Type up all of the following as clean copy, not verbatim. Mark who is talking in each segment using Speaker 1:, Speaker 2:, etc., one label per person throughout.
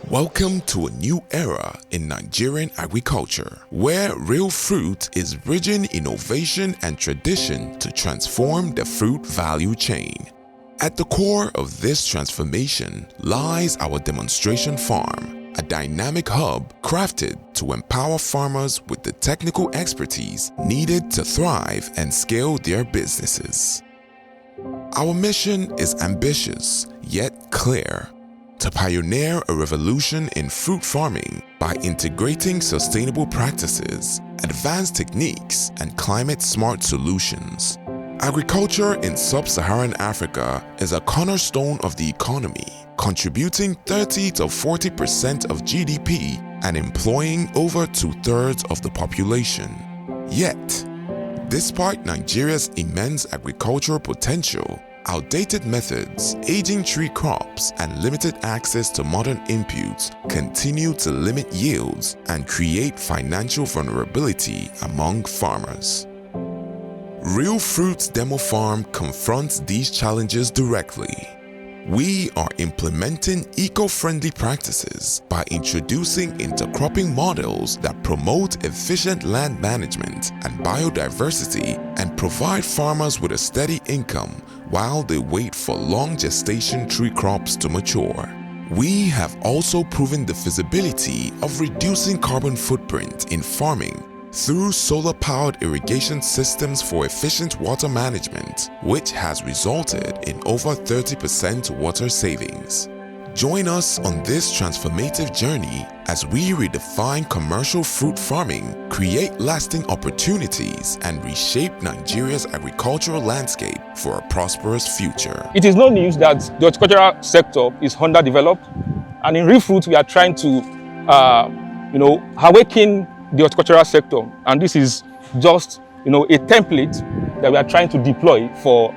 Speaker 1: Welcome to a new era in Nigerian agriculture, where real fruit is bridging innovation and tradition to transform the fruit value chain. At the core of this transformation lies our demonstration farm, a dynamic hub crafted to empower farmers with the technical expertise needed to thrive and scale their businesses. Our mission is ambitious, yet clear: to pioneer a revolution in fruit farming by integrating sustainable practices, advanced techniques, and climate-smart solutions. Agriculture in sub-Saharan Africa is a cornerstone of the economy, contributing 30 to 40% of GDP and employing over 2/3 of the population. Yet, despite Nigeria's immense agricultural potential, outdated methods, aging tree crops, and limited access to modern inputs continue to limit yields and create financial vulnerability among farmers. Real Fruits Demo Farm confronts these challenges directly. We are implementing eco-friendly practices by introducing intercropping models that promote efficient land management and biodiversity and provide farmers with a steady income while they wait for long gestation tree crops to mature. We have also proven the feasibility of reducing carbon footprint in farming through solar-powered irrigation systems for efficient water management, which has resulted in over 30% water savings. Join us on this transformative journey as we redefine commercial fruit farming, create lasting opportunities, and reshape Nigeria's agricultural landscape for a prosperous future.
Speaker 2: It is no news that the horticultural sector is underdeveloped, and in Real Fruit we are trying to awaken the horticultural sector, and this is just a template that we are trying to deploy for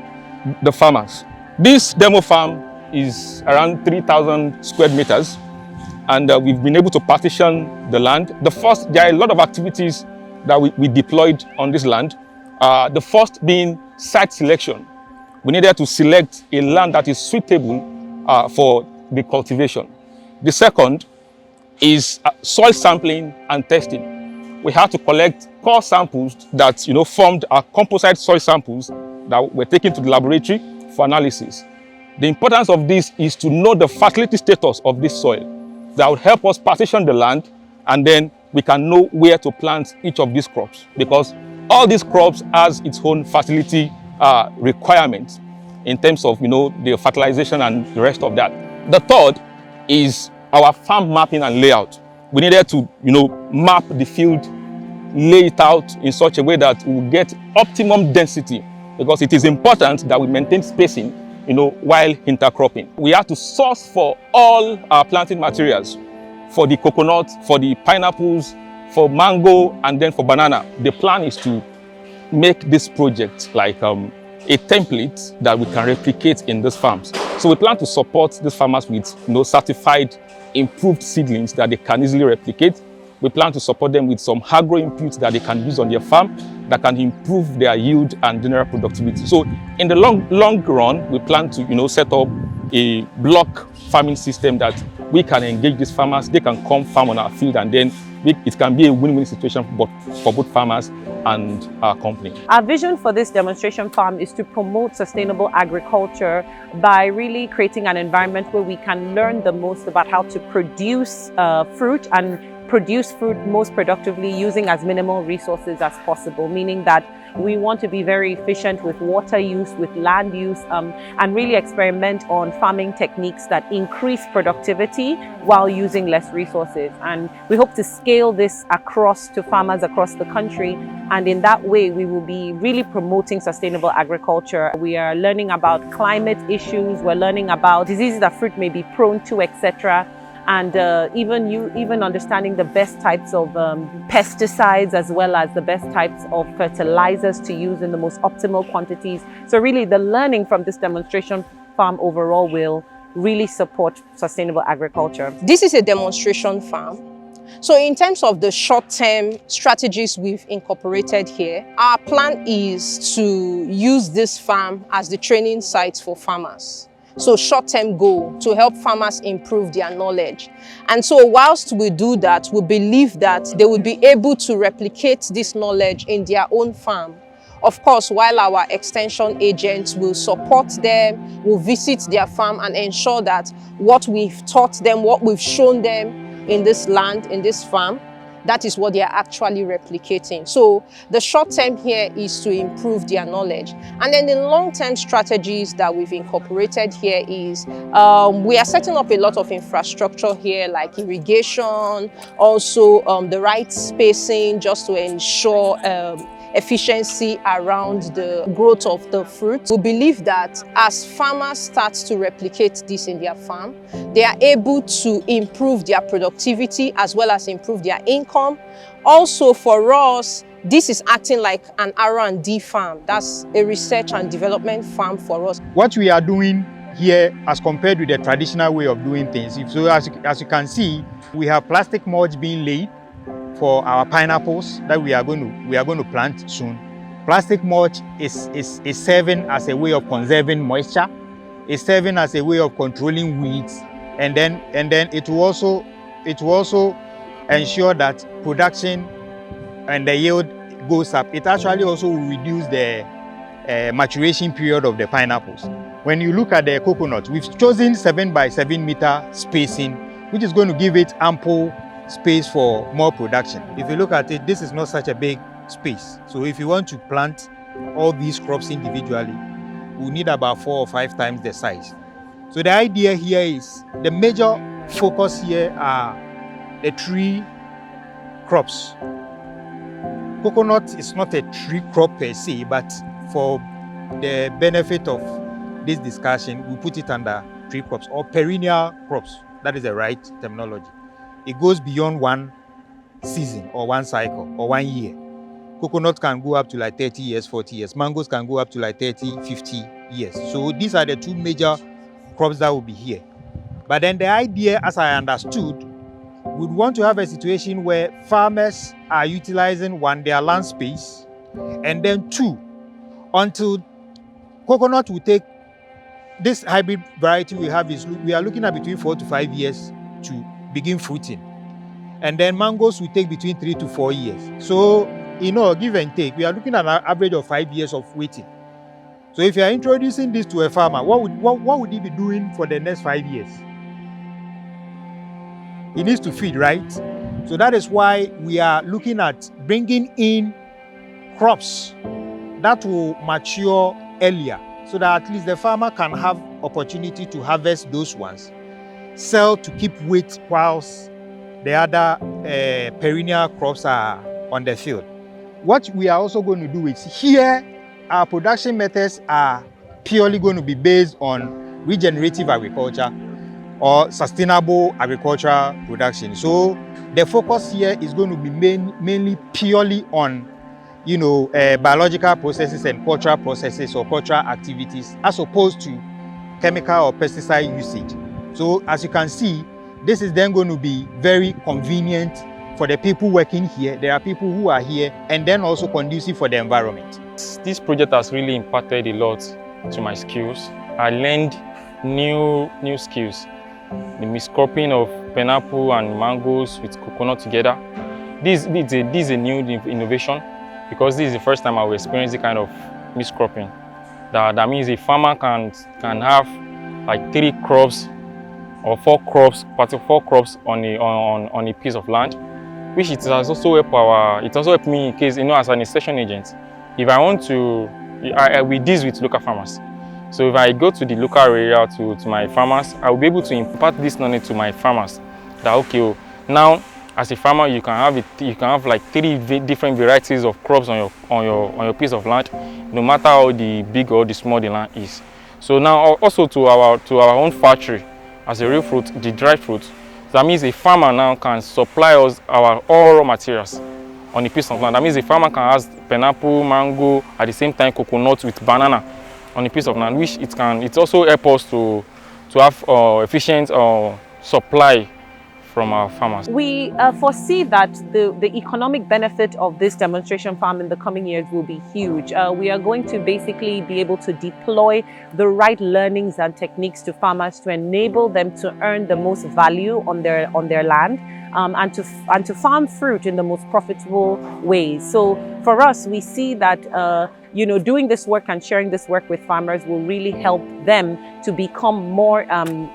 Speaker 2: the farmers. This demo farm is around 3,000 square meters, and we've been able to partition the land. There are a lot of activities that we deployed on this land. The first being site selection. We needed to select a land that is suitable for the cultivation. The second is soil sampling and testing. We had to collect core samples that formed our composite soil samples that were taken to the laboratory for analysis. The importance of this is to know the fertility status of this soil. That would help us partition the land, and then we can know where to plant each of these crops, because all these crops has its own fertility requirements in terms of the fertilization and the rest of that. The third is our farm mapping and layout. We needed to map the field, lay it out in such a way that we will get optimum density, because it is important that we maintain spacing while intercropping. We have to source for all our planting materials, for the coconut, for the pineapples, for mango, and then for banana. The plan is to make this project like a template that we can replicate in these farms. So we plan to support these farmers with certified improved seedlings that they can easily replicate. We plan to support them with some agro inputs that they can use on their farm that can improve their yield and general productivity. So in the long run, we plan to set up a block farming system that we can engage these farmers. They can come farm on our field, and then it can be a win-win situation for both farmers and our company.
Speaker 3: Our vision for this demonstration farm is to promote sustainable agriculture by really creating an environment where we can learn the most about how to produce fruit and produce fruit most productively using as minimal resources as possible, meaning that we want to be very efficient with water use, with land use, and really experiment on farming techniques that increase productivity while using less resources. And we hope to scale this across to farmers across the country, and in that way we will be really promoting sustainable agriculture. We are learning about climate issues, we're learning about diseases that fruit may be prone to, etc. And even understanding the best types of pesticides, as well as the best types of fertilizers to use in the most optimal quantities. So really the learning from this demonstration farm overall will really support sustainable agriculture.
Speaker 4: This is a demonstration farm. So in terms of the short-term strategies we've incorporated here, our plan is to use this farm as the training site for farmers. So short-term goal to help farmers improve their knowledge. And so whilst we do that, we believe that they will be able to replicate this knowledge in their own farm. Of course, while our extension agents will support them, will visit their farm and ensure that what we've taught them, what we've shown them in this land, in this farm, that is what they are actually replicating. So the short term here is to improve their knowledge. And then the long-term strategies that we've incorporated here is we are setting up a lot of infrastructure here, like irrigation, also the right spacing, just to ensure efficiency around the growth of the fruit. We believe that as farmers start to replicate this in their farm, they are able to improve their productivity as well as improve their income. Also for us, this is acting like an R&D farm. That's a research and development farm for us.
Speaker 5: What we are doing here as compared with the traditional way of doing things, so as you can see, we have plastic mulch being laid for our pineapples that we are going to plant soon. Plastic mulch is serving as a way of conserving moisture. It's serving as a way of controlling weeds, and then it will also ensure that production and the yield goes up. It actually also will reduce the maturation period of the pineapples. When you look at the coconut, we've chosen 7 by 7 meter spacing, which is going to give it ample space for more production. If you look at it, this is not such a big space. So if you want to plant all these crops individually, we need about 4 or 5 times the size. So the idea here is, the major focus here are the tree crops. Coconut is not a tree crop per se, but for the benefit of this discussion, we put it under tree crops or perennial crops. That is the right terminology. It goes beyond one season or one cycle or 1 year. Coconut can go up to like 30 years, 40 years. Mangoes can go up to like 30, 50 years. So these are the 2 major crops that will be here. But then the idea, as I understood, we'd want to have a situation where farmers are utilizing 1, their land space, and then 2, until coconut will take, this hybrid variety we have is, we are looking at between 4 to 5 years to begin fruiting. And then mangoes will take between 3 to 4 years. So, give and take, we are looking at an average of 5 years of waiting. So if you are introducing this to a farmer, what would he be doing for the next 5 years? He needs to feed, right? So that is why we are looking at bringing in crops that will mature earlier, so that at least the farmer can have opportunity to harvest those ones, sell to keep weight whilst the other perennial crops are on the field. What we are also going to do is, here our production methods are purely going to be based on regenerative agriculture or sustainable agricultural production. So the focus here is going to be mainly purely on biological processes and cultural processes or cultural activities, as opposed to chemical or pesticide usage. So as you can see, this is then going to be very convenient for the people working here. There are people who are here, and then also conducive for the environment.
Speaker 2: This project has really impacted a lot to my skills. I learned new skills. The miscropping of pineapple and mangoes with coconut together. This is a new innovation, because this is the first time I will experience the kind of miscropping. That means a farmer can have like 3 crops or 4 crops, on a piece of land, which it has also helped me in case, as an extension agent. If I want to, we deal with local farmers. So if I go to the local area to my farmers, I will be able to impart this knowledge to my farmers. That okay, now as a farmer you can have like 3 different varieties of crops on your piece of land, no matter how the big or the small the land is. So now also to our own factory, as a real fruit, the dried fruit. So that means a farmer now can supply us our all raw materials on a piece of land. That means a farmer can have pineapple, mango, at the same time coconut with banana on a piece of land, which it also helps us to have efficient supply from our farmers?
Speaker 3: We foresee that the economic benefit of this demonstration farm in the coming years will be huge. We are going to basically be able to deploy the right learnings and techniques to farmers to enable them to earn the most value on their land. And to farm fruit in the most profitable ways. So for us, we see that doing this work and sharing this work with farmers will really help them to become more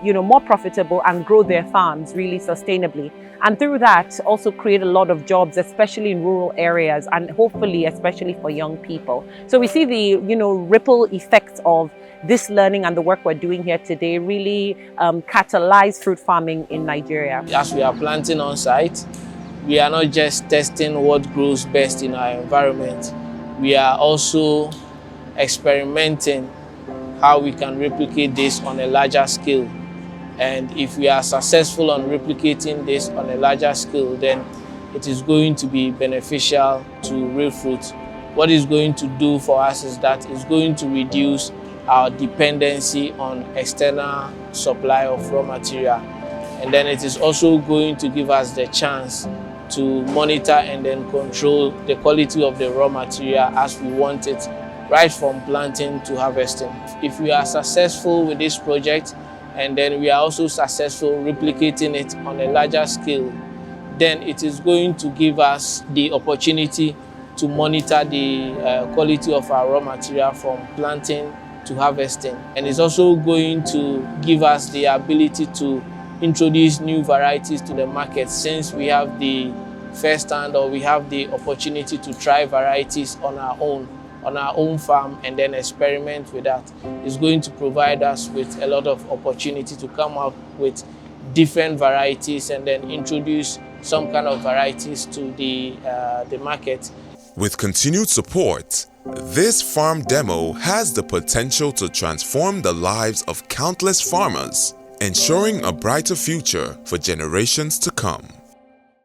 Speaker 3: more profitable and grow their farms really sustainably. And through that, also create a lot of jobs, especially in rural areas, and hopefully especially for young people. So we see the ripple effects of this learning and the work we're doing here today really catalyze fruit farming in Nigeria.
Speaker 6: As we are planting on site, we are not just testing what grows best in our environment. We are also experimenting how we can replicate this on a larger scale. And if we are successful on replicating this on a larger scale, then it is going to be beneficial to Real Fruit. What it's going to do for us is that it's going to reduce our dependency on external supply of raw material. And then it is also going to give us the chance to monitor and then control the quality of the raw material as we want it, right from planting to harvesting. If we are successful with this project, and then we are also successful replicating it on a larger scale, then it is going to give us the opportunity to monitor the quality of our raw material from planting to harvesting. And it's also going to give us the ability to introduce new varieties to the market, since we have the first hand, or we have the opportunity to try varieties on our own farm and then experiment with that. It's going to provide us with a lot of opportunity to come up with different varieties and then introduce some kind of varieties to the market.
Speaker 1: With continued support, this farm demo has the potential to transform the lives of countless farmers, ensuring a brighter future for generations to come.